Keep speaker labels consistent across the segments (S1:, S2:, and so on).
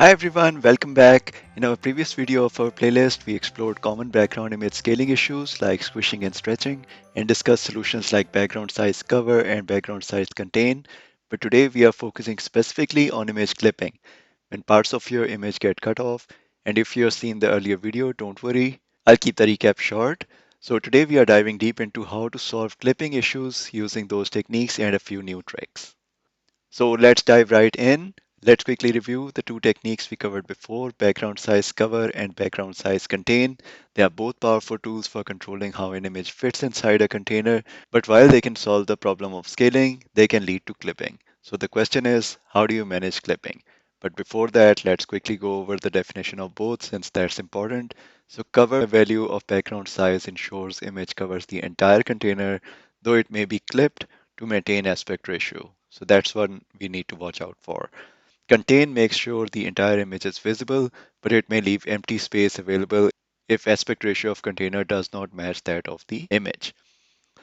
S1: Hi everyone, welcome back. In our previous video of our playlist, we explored common background image scaling issues like squishing and stretching and discussed solutions like background size cover and background size contain. But today we are focusing specifically on image clipping, when parts of your image get cut off. And if you have seen the earlier video, don't worry, I'll keep the recap short. So today we are diving deep into how to solve clipping issues using those techniques and a few new tricks. So let's dive right in. Let's quickly review the two techniques we covered before, background size cover and background size contain. They are both powerful tools for controlling how an image fits inside a container, but while they can solve the problem of scaling, they can lead to clipping. So the question is, how do you manage clipping? But before that, let's quickly go over the definition of both since that's important. So cover value of background size ensures image covers the entire container, though it may be clipped to maintain aspect ratio. So that's one we need to watch out for. Contain makes sure the entire image is visible, but it may leave empty space available if aspect ratio of container does not match that of the image.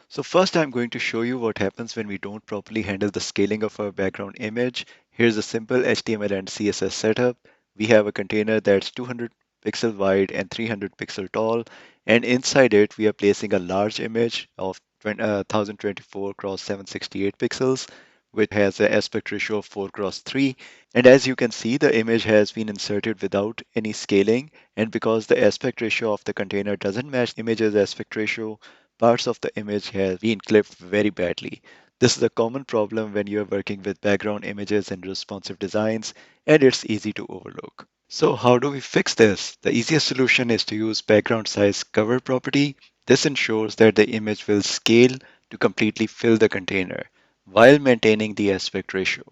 S1: So first I'm going to show you what happens when we don't properly handle the scaling of our background image. Here's a simple HTML and CSS setup. We have a container that's 200 pixel wide and 300 pixel tall, and inside it we are placing a large image of 1024 cross 768 pixels, which has an aspect ratio of 4 cross 3. And as you can see, the image has been inserted without any scaling, and because the aspect ratio of the container doesn't match the image's aspect ratio, parts of the image have been clipped very badly. This is a common problem when you are working with background images and responsive designs, and it's easy to overlook. So how do we fix this? The easiest solution is to use background size cover property. This ensures that the image will scale to completely fill the container while maintaining the aspect ratio.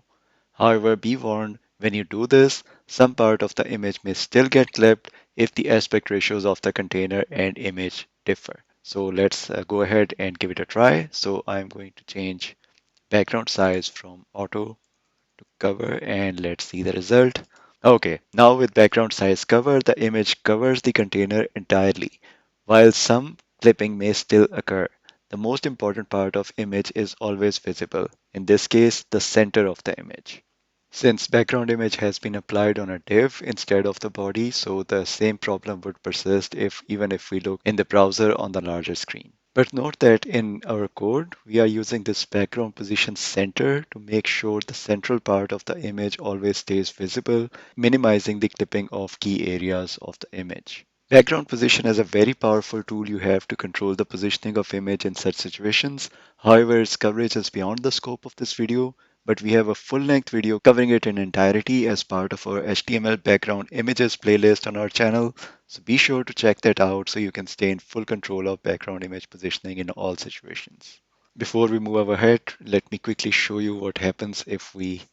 S1: However, be warned, when you do this, some part of the image may still get clipped if the aspect ratios of the container and image differ. So let's go ahead and give it a try. So I'm going to change background size from auto to cover and let's see the result. Okay, now with background size cover, the image covers the container entirely, while some clipping may still occur. The most important part of image is always visible, in this case, the center of the image. Since background image has been applied on a div instead of the body, so the same problem would persist if even if we look in the browser on the larger screen. But note that in our code, we are using this background position center to make sure the central part of the image always stays visible, minimizing the clipping of key areas of the image. Background position is a very powerful tool you have to control the positioning of image in such situations. However, its coverage is beyond the scope of this video, but we have a full-length video covering it in entirety as part of our HTML background images playlist on our channel. So be sure to check that out so you can stay in full control of background image positioning in all situations. Before we move ahead, let me quickly show you what happens if we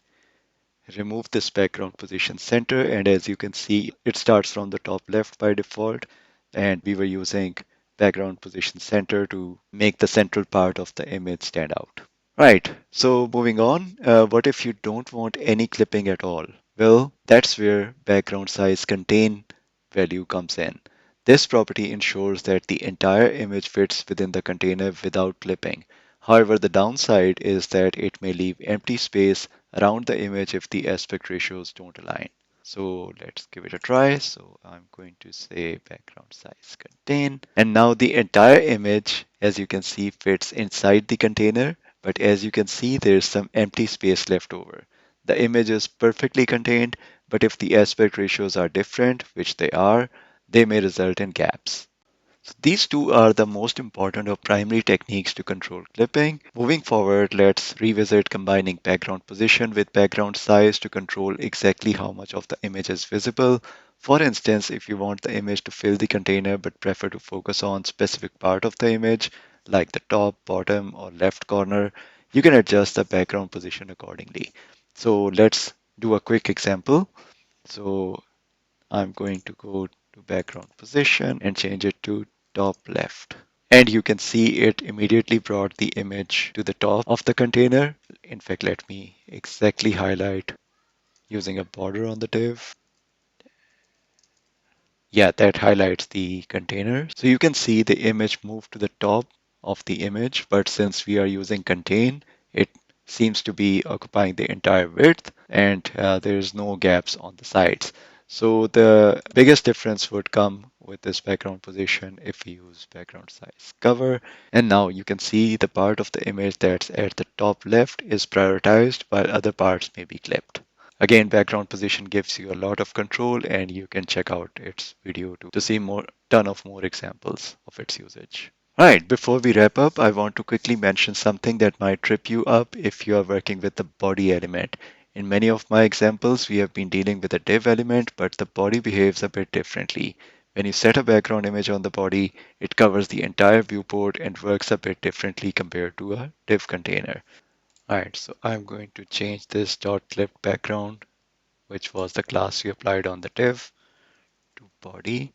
S1: remove this background position center, and as you can see it starts from the top left by default, and we were using background position center to make the central part of the image stand out. Right, so moving on, what if you don't want any clipping at all? Well, that's where background size contain value comes in. This property ensures that the entire image fits within the container without clipping. However, the downside is that it may leave empty space around the image if the aspect ratios don't align. So let's give it a try. So I'm going to say background size contain. And now the entire image, as you can see, fits inside the container. But as you can see, there's some empty space left over. The image is perfectly contained, but if the aspect ratios are different, which they are, they may result in gaps. So these two are the most important or primary techniques to control clipping. Moving forward, let's revisit combining background position with background size to control exactly how much of the image is visible. For instance, if you want the image to fill the container but prefer to focus on specific part of the image, like the top, bottom, or left corner, you can adjust the background position accordingly. So let's do a quick example. So I'm going to go to background position and change it to top left. And you can see it immediately brought the image to the top of the container. In fact, let me exactly highlight using a border on the div. Yeah, that highlights the container. So you can see the image move to the top of the image, but since we are using contain, it seems to be occupying the entire width. and there's no gaps on the sides. So the biggest difference would come with this background position if we use background size cover. And now you can see the part of the image that's at the top left is prioritized while other parts may be clipped. Again, background position gives you a lot of control, and you can check out its video to see more ton of more examples of its usage. Right, before we wrap up, I want to quickly mention something that might trip you up if you are working with the body element. In many of my examples, we have been dealing with a div element, but the body behaves a bit differently. When you set a background image on the body, it covers the entire viewport and works a bit differently compared to a div container. Alright, so I'm going to change this dot clipped background, which was the class we applied on the div, to body.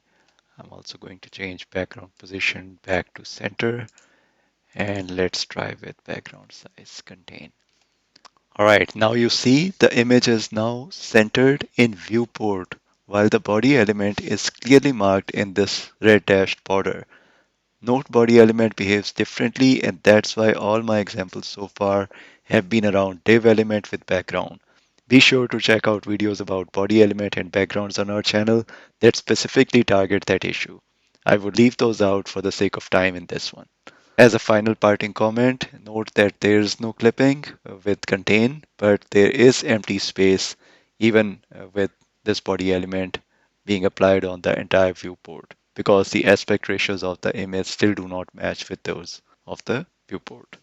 S1: I'm also going to change background position back to center, and let's try with background size contain. All right, now you see the image is now centered in viewport while the body element is clearly marked in this red dashed border. Note body element behaves differently, and that's why all my examples so far have been around div element with background. Be sure to check out videos about body element and backgrounds on our channel that specifically target that issue. I would leave those out for the sake of time in this one. As a final parting comment, note that there is no clipping with contain, but there is empty space even with this body element being applied on the entire viewport because the aspect ratios of the image still do not match with those of the viewport.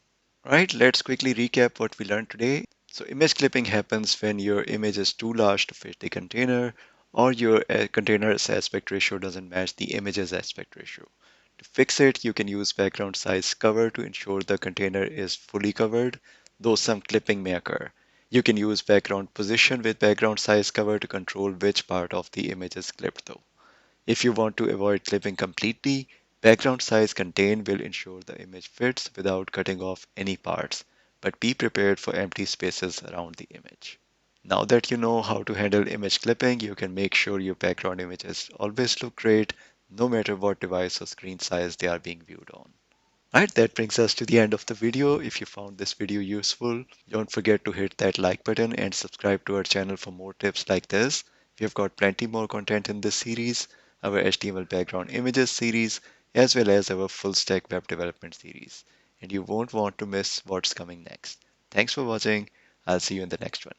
S1: Right, let's quickly recap what we learned today. So image clipping happens when your image is too large to fit the container or your container's aspect ratio doesn't match the image's aspect ratio. To fix it, you can use background size cover to ensure the container is fully covered, though some clipping may occur. You can use background position with background size cover to control which part of the image is clipped though. If you want to avoid clipping completely, background size contain will ensure the image fits without cutting off any parts, but be prepared for empty spaces around the image. Now that you know how to handle image clipping, you can make sure your background images always look great, no matter what device or screen size they are being viewed on. Alright, that brings us to the end of the video. If you found this video useful, don't forget to hit that like button and subscribe to our channel for more tips like this. We have got plenty more content in this series, our HTML background images series, as well as our full stack web development series. And you won't want to miss what's coming next. Thanks for watching. I'll see you in the next one.